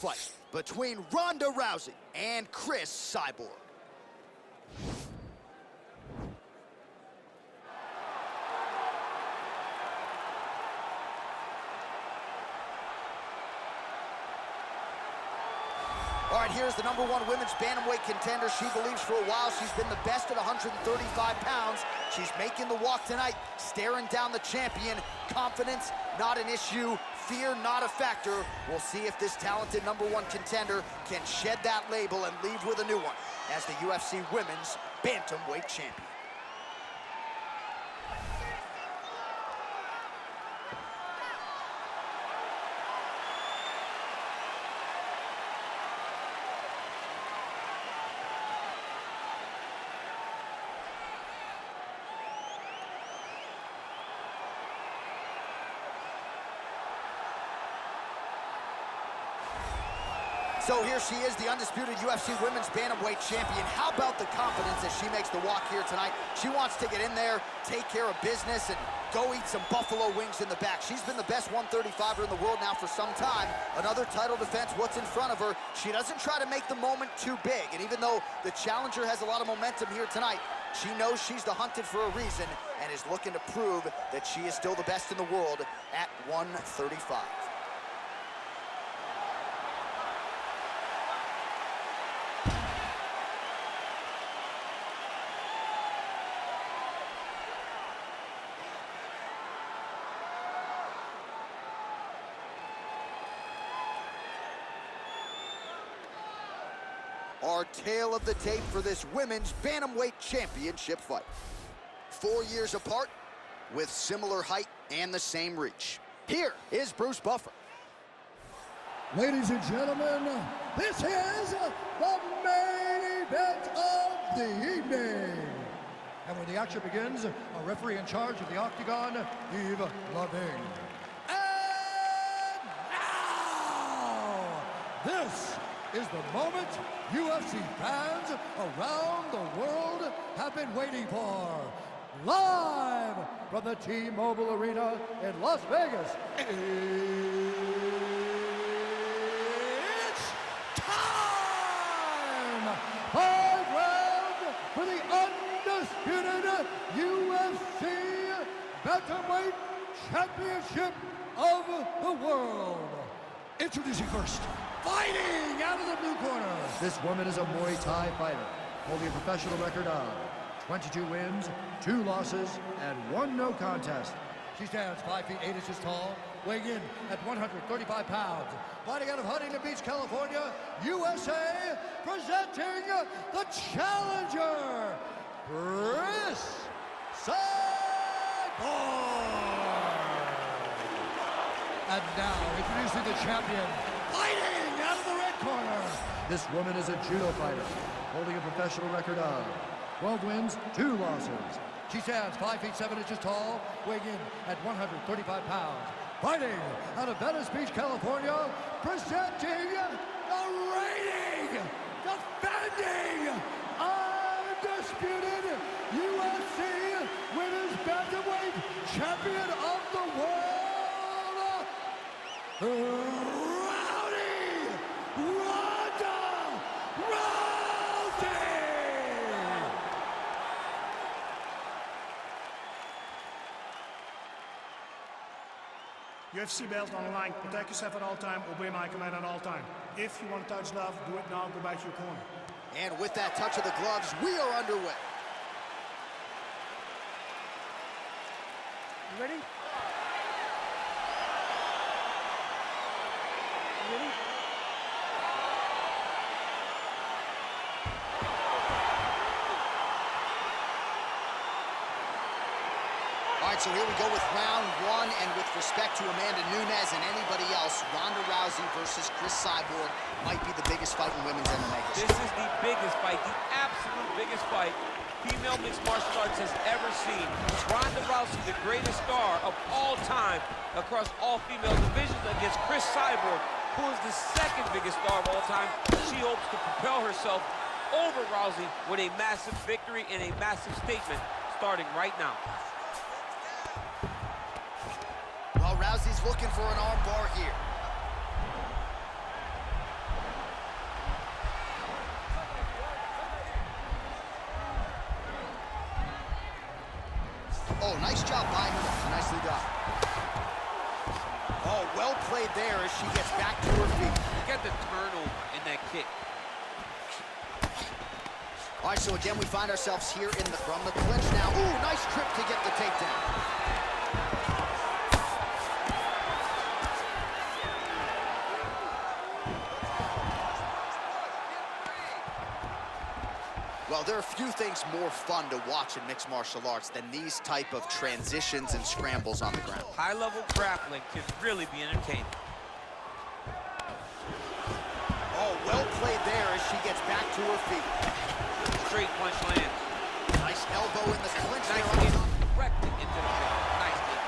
fight between Ronda Rousey and Cris Cyborg. All right, here's the #1 women's bantamweight contender. She believes for a while she's been the best at 135 pounds. She's making the walk tonight, staring down the champion. Confidence, not an issue. Fear, not a factor. We'll see if this talented #1 contender can shed that label and leave with a new one as the UFC women's bantamweight champion. So here she is, the undisputed UFC Women's Bantamweight Champion. How about the confidence as she makes the walk here tonight? She wants to get in there, take care of business, and go eat some buffalo wings in the back. She's been the best 135er in the world now for some time. Another title defense, what's in front of her? She doesn't try to make the moment too big. And even though the challenger has a lot of momentum here tonight, she knows she's the hunted for a reason and is looking to prove that she is still the best in the world at 135. Our tale of the tape for this women's bantamweight championship fight. 4 years apart, with similar height and the same reach. Here is Bruce Buffer. Ladies and gentlemen, this is the main event of the evening. And when the action begins, our referee in charge of the Octagon, Yves Lavigne. And now, this is the moment UFC fans around the world have been waiting for. Live from the T-Mobile Arena in Las Vegas, it's time! 5 rounds for the undisputed UFC Bantamweight Championship of the world. Introducing first, fighting out of the blue corner. This woman is a Muay Thai fighter, holding a professional record of 22 wins, 2 losses, and 1 no contest. She stands 5 feet 8 inches tall, weighing in at 135 pounds. Fighting out of Huntington Beach, California, USA, presenting the challenger, Cris Cyborg. And now, introducing the champion, fighting out of the red corner. This woman is a judo fighter, holding a professional record of 12 wins, 2 losses. She stands 5 feet 7 inches tall, weighing in at 135 pounds. Fighting out of Venice Beach, California, presenting the reigning, defending, undisputed UFC Women's Bantamweight Champion of the World, Ronda Rousey! UFC belt on the line. Protect yourself at all time. Obey my command at all time. If you want to touch love, do it now. Go back to your corner. And with that touch of the gloves, we are underway. You ready? You ready? All right, so here we go with round 1, and with respect to Amanda Nunes and anybody else, Ronda Rousey versus Cris Cyborg might be the biggest fight in women's MMA history. This is the biggest fight, the absolute biggest fight female mixed martial arts has ever seen. Ronda Rousey, the greatest star of all time across all female divisions, against Cris Cyborg, who is the second biggest star of all time. She hopes to propel herself over Rousey with a massive victory and a massive statement starting right now. Well, Rousey's looking for an armbar here. Nice job by her. Nicely done. Oh, well played there as she gets back to her feet. Look at the turnover in that kick. All right, so again, we find ourselves here from the clinch now. Ooh, nice trip to get the takedown. Well, there are few things more fun to watch in mixed martial arts than these type of transitions and scrambles on the ground. High-level grappling can really be entertaining. Oh, well played there as she gets back to her feet. Straight punch lands. Nice elbow in the clinch Nice there. hit directly into the face. Nice hit.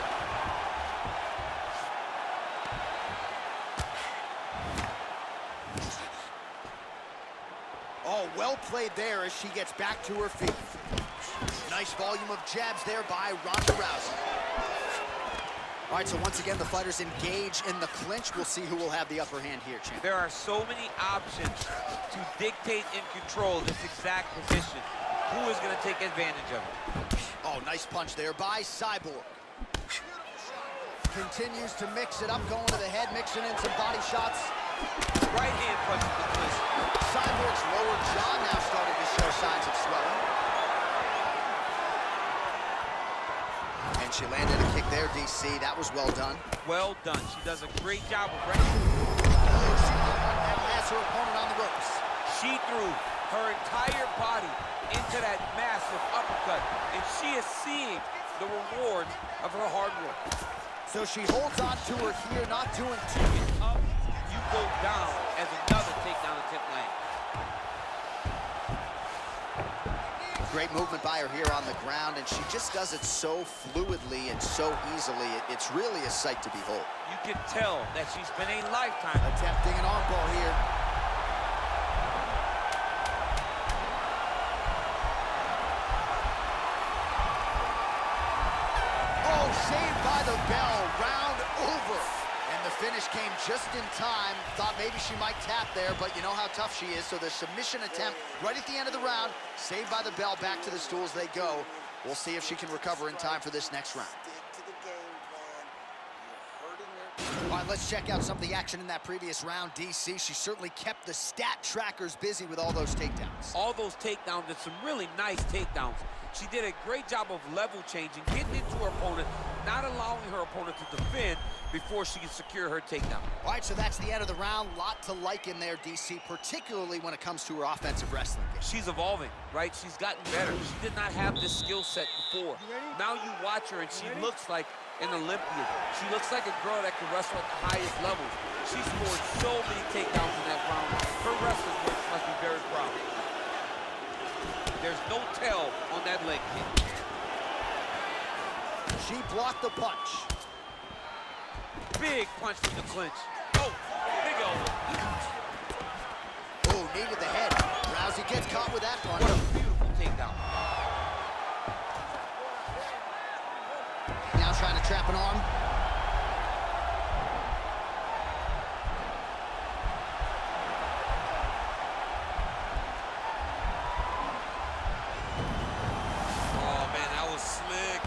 Oh, well played there as she gets back to her feet. Nice volume of jabs there by Ronda Rousey. All right, so once again, the fighters engage in the clinch. We'll see who will have the upper hand here, champ. There are so many options to dictate and control this exact position. Who is going to take advantage of it? Oh, nice punch there by Cyborg. Continues to mix it up, going to the head, mixing in some body shots. Right hand punch to the twist. Cyborg's lower jaw now starting to show signs of swelling. And she landed a kick there, DC. That was well done. Well done. She does a great job of wrestling. And has her opponent on the ropes. She threw her entire body into that massive uppercut, and she is seeing the reward of her hard work. So she holds on to her here, not doing too much. Up, you go down as another takedown attempt lands. Great movement by her here on the ground, and she just does it so fluidly and so easily. It's really a sight to behold. You can tell that she's been a lifetime. Attempting an arm ball here. Oh, saved by the bell, round over. And the finish came just in time. Thought maybe she might tap there, but you know how tough she is. So the submission attempt right at the end of the round, saved by the bell, back to the stools they go. We'll see if she can recover in time for this next round. All right, let's check out some of the action in that previous round. DC, she certainly kept the stat trackers busy with all those takedowns. All those takedowns and some really nice takedowns. She did a great job of level changing, getting into her opponent, not allowing her opponent to defend before she can secure her takedown. All right, so that's the end of the round. Lot to like in there, DC, particularly when it comes to her offensive wrestling game. She's evolving, right? She's gotten better. She did not have this skill set before. Now you watch her and she looks like an Olympian. She looks like a girl that can wrestle at the highest levels. She scored so many takedowns in that round. Her wrestling coach must be very proud. There's no tell on that leg kick. She blocked the punch. Big punch from the clinch. Oh, big elbow. Oh, knee to the head. Rousey gets caught with that punch. What a beautiful takedown. Now trying to trap an arm. Oh, man, that was slick.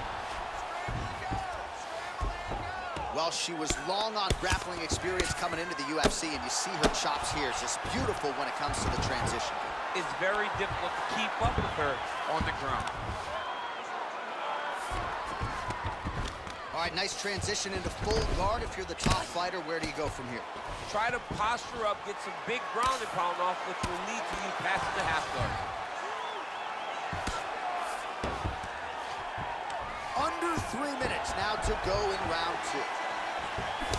Well, she was long on grappling experience coming into the UFC, and you see her chops here. It's just beautiful when it comes to the transition. It's very difficult to keep up with her on the ground. All right, nice transition into full guard. If you're the top fighter, where do you go from here? Try to posture up, get some big ground and pound off, which will lead to you passing the half guard. Under 3 minutes now to go in round 2.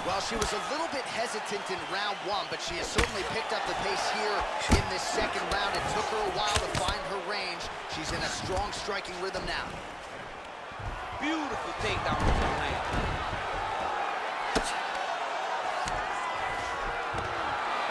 Well, she was a little bit hesitant in round 1, but she has certainly picked up the pace here in this second round. It took her a while to find her range. She's in a strong striking rhythm now. Beautiful takedown from the land.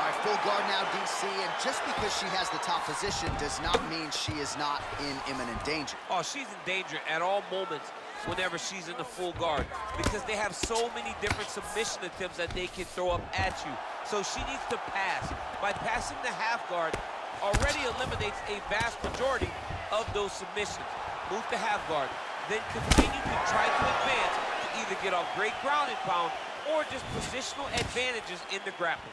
All right, full guard now, DC, and just because she has the top position does not mean she is not in imminent danger. Oh, she's in danger at all moments whenever she's in the full guard because they have so many different submission attempts that they can throw up at you. So she needs to pass. By passing the half guard, already eliminates a vast majority of those submissions. Move to half guard. then continue to try to advance to either get off great ground and pound or just positional advantages in the grappling.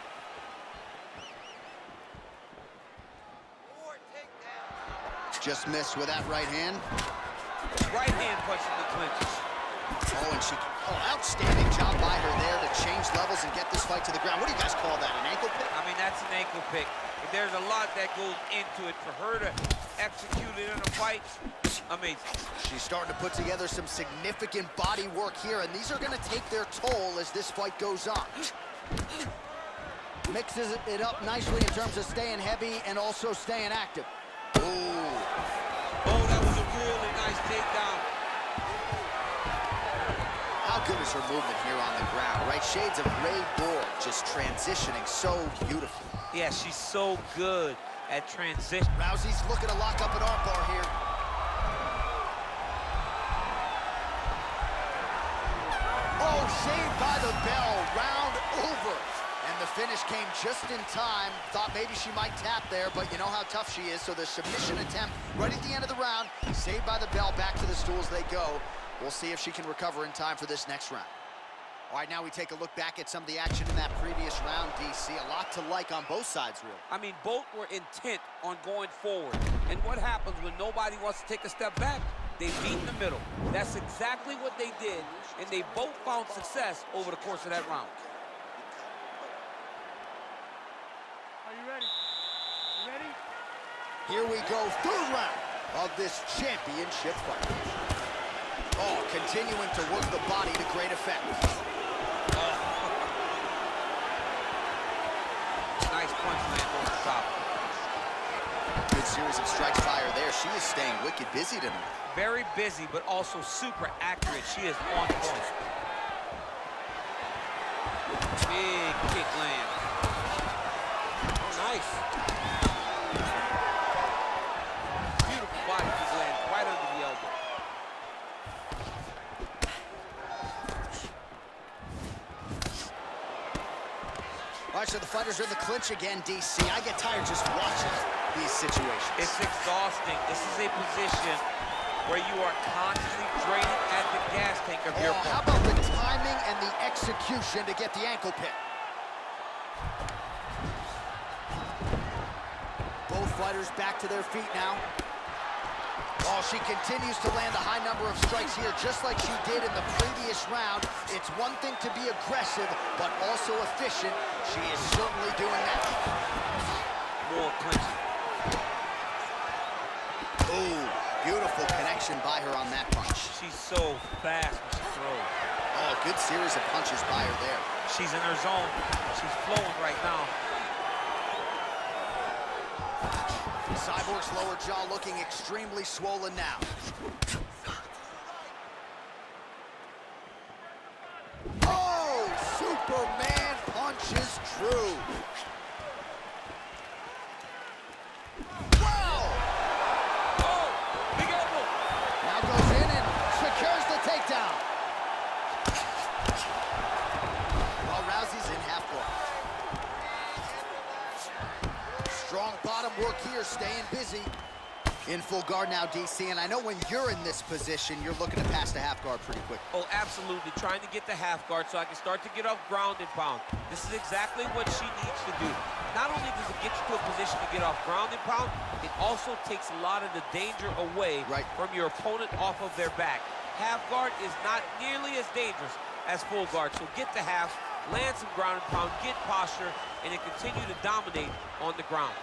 Just missed with that right hand. Right hand punch in the clinch. Oh, and outstanding job by her there to change levels and get this fight to the ground. What do you guys call that, an ankle pick? I mean, that's an ankle pick. There's a lot that goes into it. For her to execute it in a fight, amazing. She's starting to put together some significant body work here, and these are going to take their toll as this fight goes on. Mixes it up nicely in terms of staying heavy and also staying active. Ooh. Oh, that was a really nice takedown. How good is her movement here on the ground, right? Shades of Ray Borg, just transitioning so beautifully. Yeah, she's so good at transition. Rousey's looking to lock up an armbar here. Oh, saved by the bell, round over. And the finish came just in time. Thought maybe she might tap there, but you know how tough she is. So the submission attempt right at the end of the round, saved by the bell, back to the stools they go. We'll see if she can recover in time for this next round. All right, now we take a look back at some of the action in that previous round, DC. A lot to like on both sides, really. I mean, both were intent on going forward. And what happens when nobody wants to take a step back? They meet in the middle. That's exactly what they did, and they both found success over the course of that round. Are you ready? You ready? Here we go, third round of this championship fight. Oh, continuing to work the body to great effect. Nice punch land over the top. Good series of strikes by her there. She is staying wicked busy tonight. Very busy, but also super accurate. She is on point. Big kick land. Oh, nice. Beautiful body kick land right under the elbow. All right, so the fighters are in the clinch again, DC. I get tired just watching these situations. It's exhausting. This is a position where you are constantly draining at the gas tank of your opponent. How about the timing and the execution to get the ankle pick? Both fighters back to their feet now. Oh, she continues to land a high number of strikes here, just like she did in the previous round. It's one thing to be aggressive, but also efficient. She is certainly doing that. More clinching. Ooh, beautiful connection by her on that punch. She's so fast when she throws. Oh, good series of punches by her there. She's in her zone. She's flowing right now. Cyborg's lower jaw looking extremely swollen now. Oh, Superman punches true. Wow! Oh, big elbow. Now goes in and secures the takedown. Well, Rousey's in half guard. Strong bottom work here, staying busy. In full guard now, DC, and I know when you're in this position, you're looking to pass the half guard pretty quick. Oh, absolutely. Trying to get the half guard so I can start to get off ground and pound. This is exactly what she needs to do. Not only does it get you to a position to get off ground and pound, it also takes a lot of the danger away from your opponent off of their back. Half guard is not nearly as dangerous as full guard, so get the half, land some ground and pound, get posture, and then continue to dominate on the ground.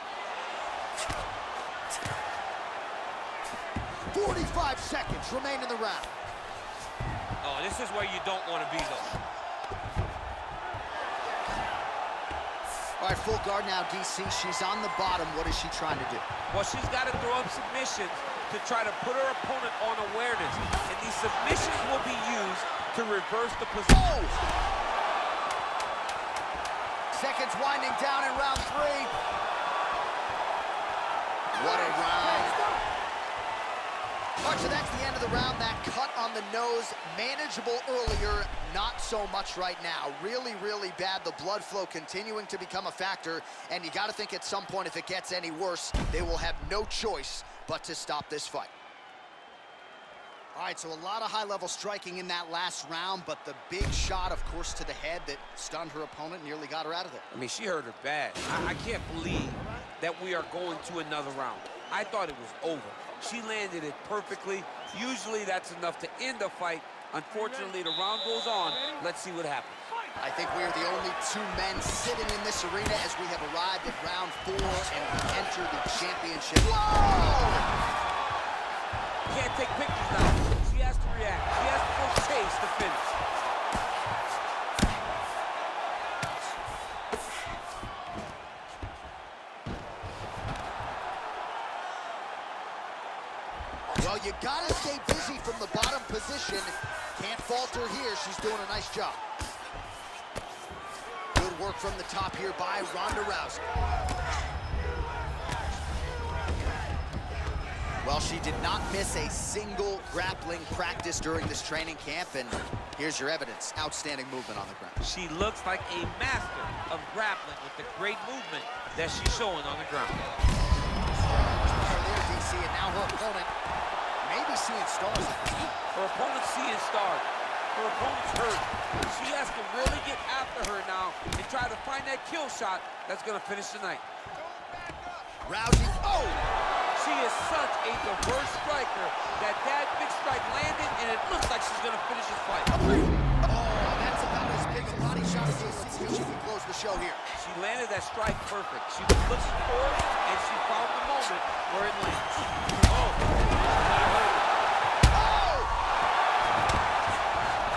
45 seconds remain in the round. Oh, this is where you don't want to be, though. All right, full guard now, DC. She's on the bottom. What is she trying to do? Well, she's got to throw up submissions to try to put her opponent on awareness. And these submissions will be used to reverse the position. Oh! Seconds winding down in round 3. What a round. All right, so that's the end of the round. That cut on the nose, manageable earlier, not so much right now. Really, really bad. The blood flow continuing to become a factor, and you got to think at some point, if it gets any worse, they will have no choice but to stop this fight. All right, so a lot of high-level striking in that last round, but the big shot, of course, to the head that stunned her opponent, nearly got her out of there. I mean, she hurt her bad. I can't believe that we are going to another round. I thought it was over. She landed it perfectly. Usually that's enough to end a fight. Unfortunately, the round goes on. Let's see what happens. I think we are the only two men sitting in this arena as we have arrived at round 4 and we enter the championship. Whoa! Can't take pictures now. She has to react. She has to go chase the finish. Well, you gotta stay busy from the bottom position. Can't falter here. She's doing a nice job. Good work from the top here by Ronda Rousey. Well, she did not miss a single grappling practice during this training camp, and here's your evidence. Outstanding movement on the ground. She looks like a master of grappling with the great movement that she's showing on the ground. There, DC, and now her opponent may be seeing stars. Her opponent's seeing stars. Her opponent's hurt. She has to really get after her now and try to find that kill shot that's going to finish the night. Rousey, oh! She is such a diverse striker that big strike landed, and it looks like she's going to finish this fight. Oh, that's about as big a body shot as you'll see. She can close the show here. She landed that strike perfect. She was looking for it, and she found the moment where it lands. Oh! Oh!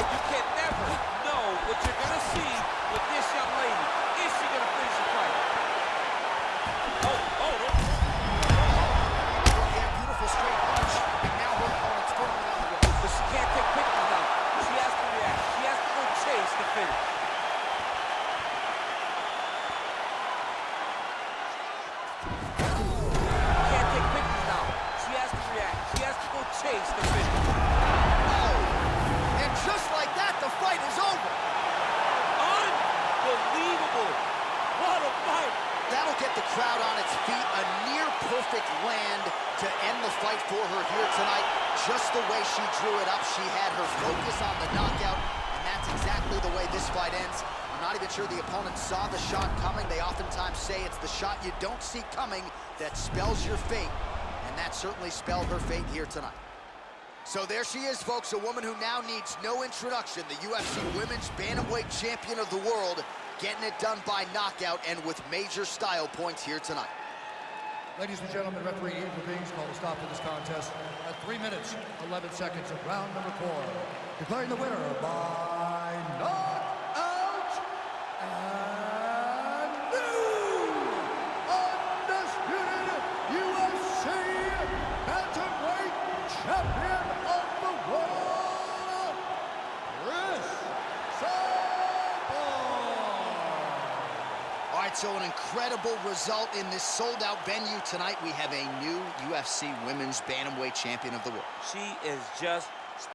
You can never know what you're going to see with this young lady. Is she going to finish the fight? Straight punch, and now her opponent's firmly on the ropes. But she can't take pictures now. She has to react. She has to go chase the finish. Can't take pictures now. She has to react. She has to go chase the finish. Oh! And just like that, the fight is over. Unbelievable. What a fight. That'll get the crowd on its feet. A near-perfect land to end the fight for her here tonight. Just the way she drew it up, she had her focus on the knockout, and that's exactly the way this fight ends. I'm not even sure the opponent saw the shot coming. They oftentimes say it's the shot you don't see coming that spells your fate, and that certainly spelled her fate here tonight. So there she is, folks, a woman who now needs no introduction, the UFC Women's Bantamweight Champion of the world, getting it done by knockout and with major style points here tonight. Ladies and gentlemen, referee IceyUTv called a stop to this contest at 3 minutes, 11 seconds of round number 4. Declaring the winner by knockout and new undisputed UFC Bantamweight Champion of the world, Cris. All right, so an incredible result in this sold-out venue tonight. We have a new UFC Women's Bantamweight Champion of the world. She is just